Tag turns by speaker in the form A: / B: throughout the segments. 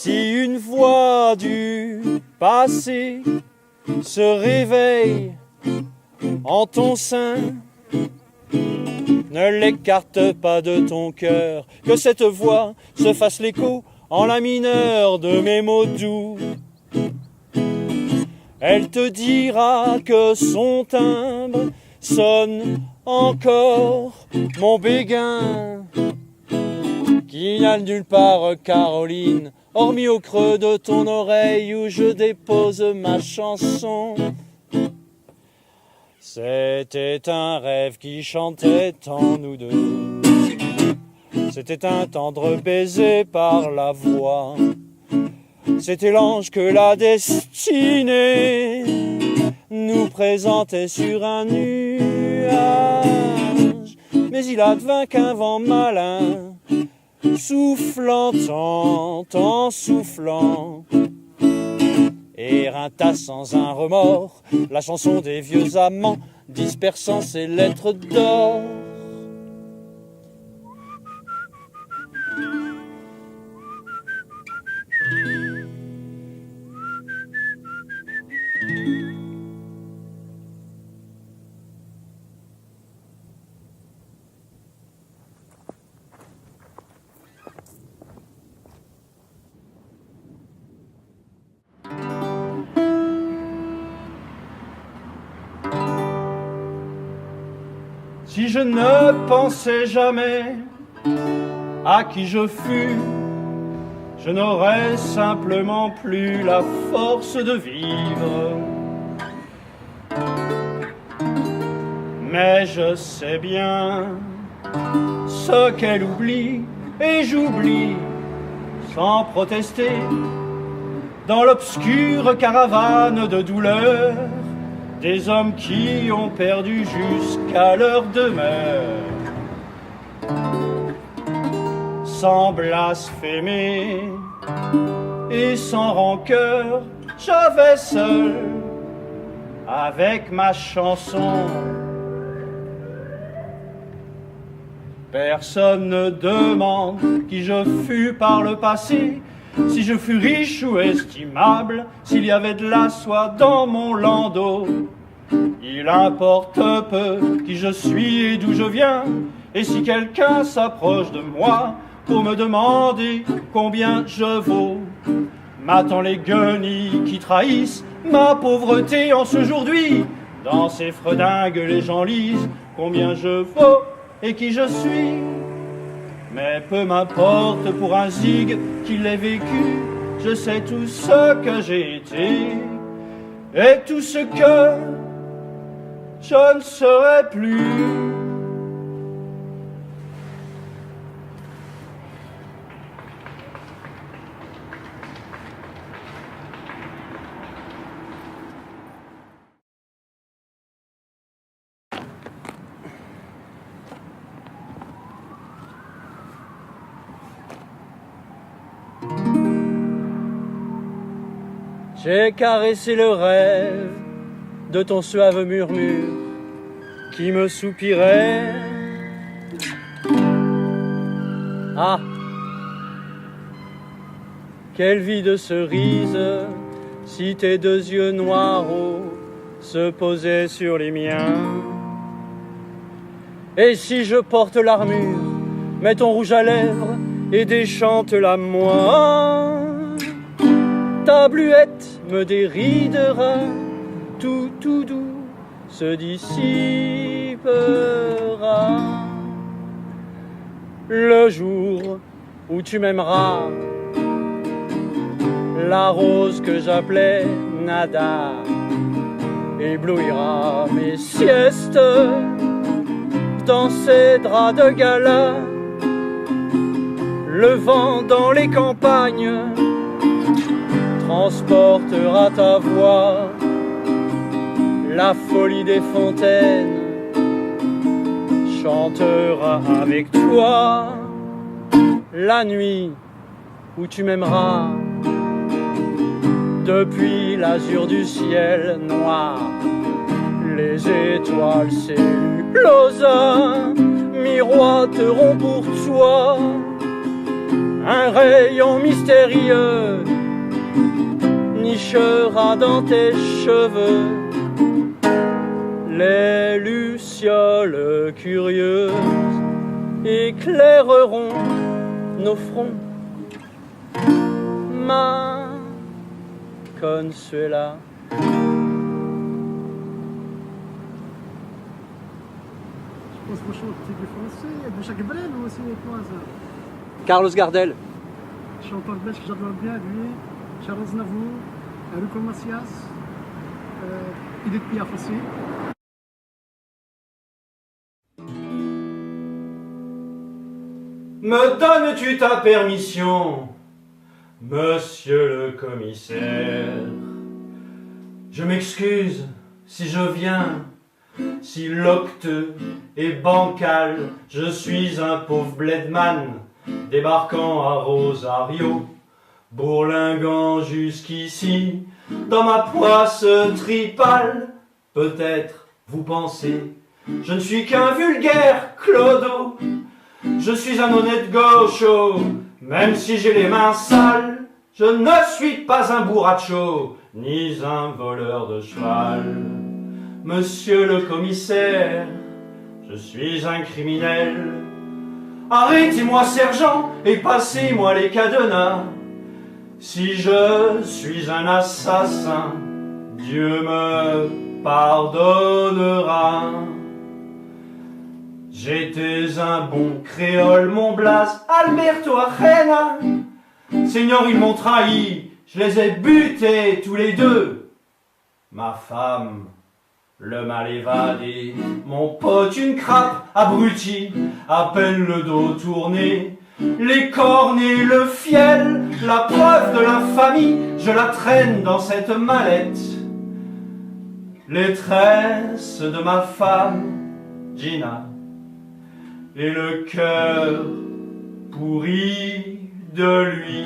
A: Si une voix du passé se réveille en ton sein, ne l'écarte pas de ton cœur, que cette voix se fasse l'écho en la mineur de mes mots doux. Elle te dira que son timbre sonne encore mon béguin, qu'il n'y a nulle part, Caroline, hormis au creux de ton oreille où je dépose ma chanson. C'était un rêve qui chantait en nous deux, c'était un tendre baiser par la voix, c'était l'ange que la destinée nous présentait sur un nuage. Mais il advint qu'un vent malin, soufflant en soufflant, éreinta sans un remords la chanson des vieux amants, dispersant ses lettres d'or. Si je ne pensais jamais à qui je fus, je n'aurais simplement plus la force de vivre. Mais je sais bien ce qu'elle oublie, et j'oublie sans protester, dans l'obscure caravane de douleur, des hommes qui ont perdu jusqu'à leur demeure. Sans blasphémer et sans rancœur, je vais seul avec ma chanson. Personne ne demande qui je fus par le passé, si je fus riche ou estimable, s'il y avait de la soie dans mon landau. Il importe peu qui je suis et d'où je viens, et si quelqu'un s'approche de moi pour me demander combien je vaux, m'attend les guenilles qui trahissent ma pauvreté en ce jour-d'aujourd'hui. Dans ces fredingues les gens lisent combien je vaux et qui je suis. Mais peu m'importe pour un zig qui l'ait vécu, je sais tout ce que j'ai été et tout ce que je ne serai plus. J'ai caressé le rêve de ton suave murmure qui me soupirait. Ah, quelle vie de cerise si tes deux yeux noirs se posaient sur les miens. Et si je porte l'armure, mets ton rouge à lèvres et déchante-la moi. Ta bluette me déridera, tout doux se dissipera. Le jour où tu m'aimeras, la rose que j'appelais Nada éblouira mes siestes dans ces draps de gala. Le vent dans les campagnes transportera ta voix, la folie des fontaines chantera avec toi. La nuit où tu m'aimeras, depuis l'azur du ciel noir, les étoiles celluloses miroiteront pour toi. un rayon mystérieux nichera dans tes cheveux. Les lucioles curieuses éclaireront nos fronts. Ma Consuela.
B: Je pense franchement que tu es français, de chaque Brel ou aussi quoi ça?
A: Carlos Gardel.
B: Chanteur belge que j'adore bien, lui, Charles Aznavour, Enrico Macias, Edith Piaf aussi.
A: Me donnes-tu ta permission, monsieur le commissaire? Je m'excuse si je viens, si l'octe est bancal. Je suis un pauvre bledman débarquant à Rosario, bourlinguant jusqu'ici dans ma poisse tripale. Peut-être vous pensez, je ne suis qu'un vulgaire clodo. Je suis un honnête gaucho, même si j'ai les mains sales. Je ne suis pas un bourracho, ni un voleur de cheval. Monsieur le commissaire, je suis un criminel. Arrêtez-moi, sergent, et passez-moi les cadenas. Si je suis un assassin, Dieu me pardonnera. J'étais un bon créole, mon blase, Alberto Ajena. Seigneur, ils m'ont trahi, je les ai butés tous les deux. Ma femme, le mal évadé, mon pote, une crape abruti, à peine le dos tourné, les cornes et le fiel, la preuve de l'infamie, je la traîne dans cette mallette. Les tresses de ma femme, Gina, et le cœur pourri de lui.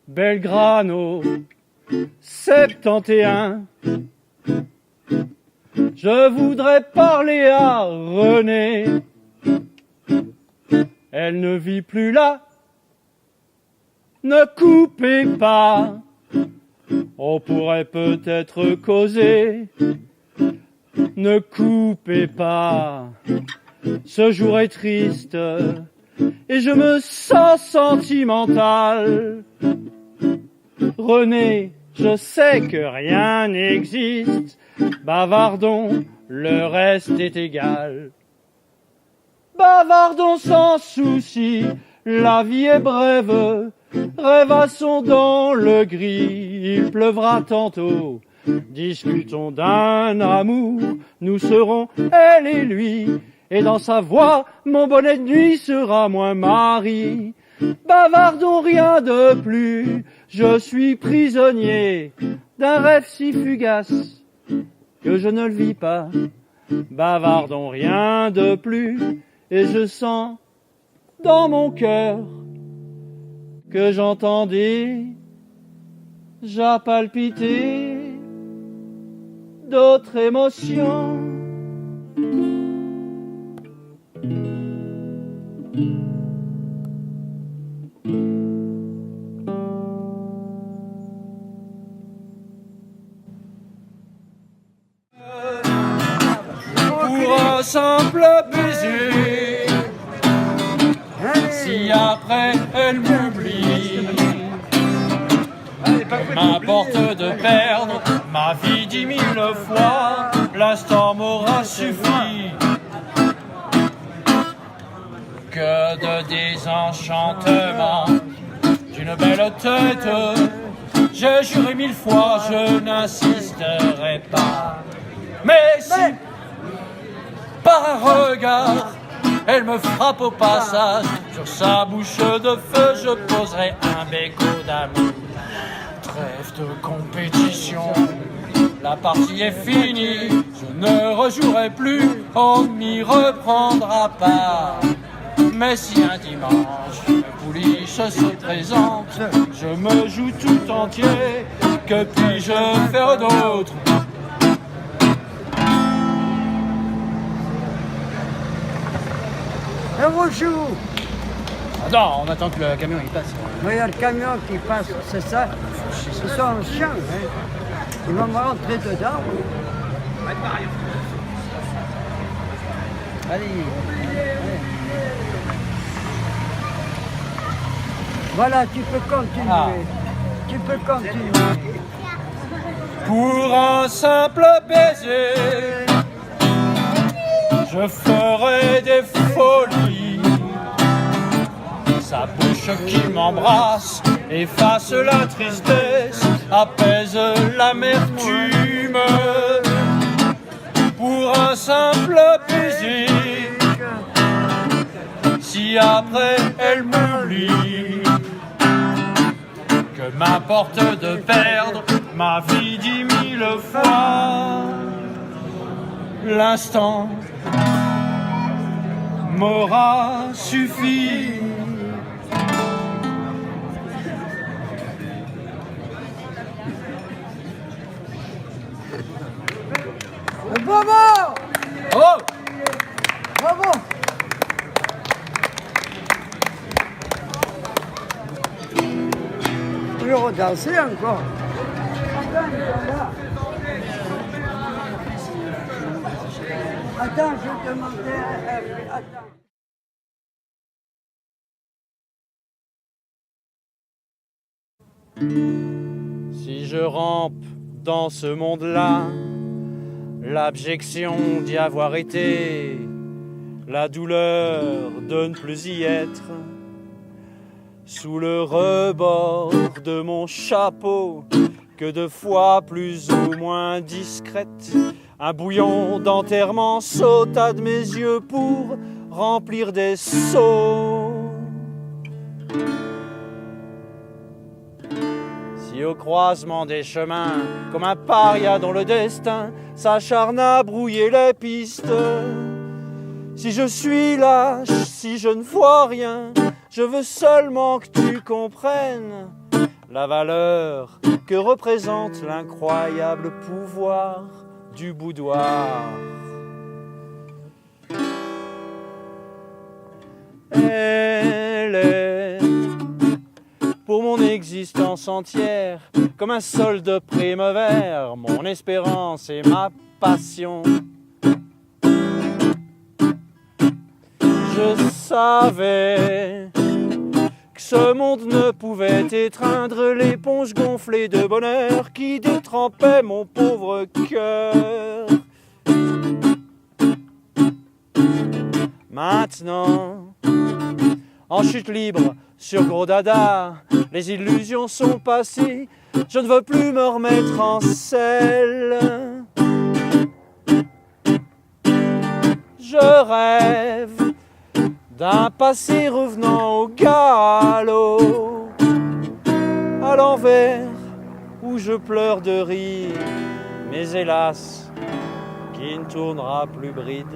A: Belgrano, 71. Je voudrais parler à Renée. Elle ne vit plus là. Ne coupez pas. On pourrait peut-être causer. Ne coupez pas. Ce jour est triste et je me sens sentimental. René, je sais que rien n'existe, bavardons, le reste est égal. Bavardons sans souci, la vie est brève, rêvassons dans le gris, il pleuvra tantôt. Discutons d'un amour, nous serons elle et lui, et dans sa voix, mon bonnet de nuit sera moins mari. Bavardons rien de plus, je suis prisonnier d'un rêve si fugace que je ne le vis pas. Bavardons rien de plus, et je sens dans mon cœur que j'entendais, j'ai palpité d'autres émotions. Pour un simple baiser, si après elle m'oublie, m'importe de perdre ma vie 10 000 fois, l'instant m'aura suffi. Que de désenchantement d'une belle tête, j'ai juré 1000 fois, je n'insisterai pas. Mais si, par un regard, elle me frappe au passage. Sur sa bouche de feu, je poserai un béco d'amour. Trêve de compétition, la partie est finie. Je ne rejouerai plus, on n'y reprendra pas. Mais si un dimanche, une pouliche se présente, je me joue tout entier, que puis-je faire d'autre?
C: Et bonjour.
A: Attends, on attend que le camion il passe.
C: Mais il y a le camion qui passe, c'est ça. Ils sont chiants, hein. Ils vont me rentrer dedans. Allez. Voilà, tu peux continuer.
A: Ah.
C: Tu peux continuer.
A: Pour un simple baiser, je ferai des folies. Sa bouche qui m'embrasse efface la tristesse, apaise l'amertume. Pour un simple baiser, si après elle m'oublie, que m'importe de perdre ma vie 10 000 fois. L'instant m'aura suffi.
C: Bravo!
A: Oh!
C: Bravo! Je vais redanser encore. Attends, je demandais. Attends.
A: Si je rampe dans ce monde-là, l'abjection d'y avoir été, la douleur de ne plus y être, sous le rebord de mon chapeau, que de fois plus ou moins discrète, un bouillon d'enterrement sauta de mes yeux pour remplir des seaux. Si au croisement des chemins, comme un paria dont le destin s'acharne à brouiller les pistes, si je suis lâche, si je ne vois rien, je veux seulement que tu comprennes la valeur que représente l'incroyable pouvoir du boudoir. Elle est pour mon existence entière comme un sol de primevère, mon espérance et ma passion. Je savais que ce monde ne pouvait étreindre l'éponge gonflée de bonheur qui détrempait mon pauvre cœur. Maintenant, en chute libre sur gros dada, les illusions sont passées, je ne veux plus me remettre en selle. Je rêve d'un passé revenant au galop, à l'envers où je pleure de rire, mais hélas, qui ne tournera plus bride.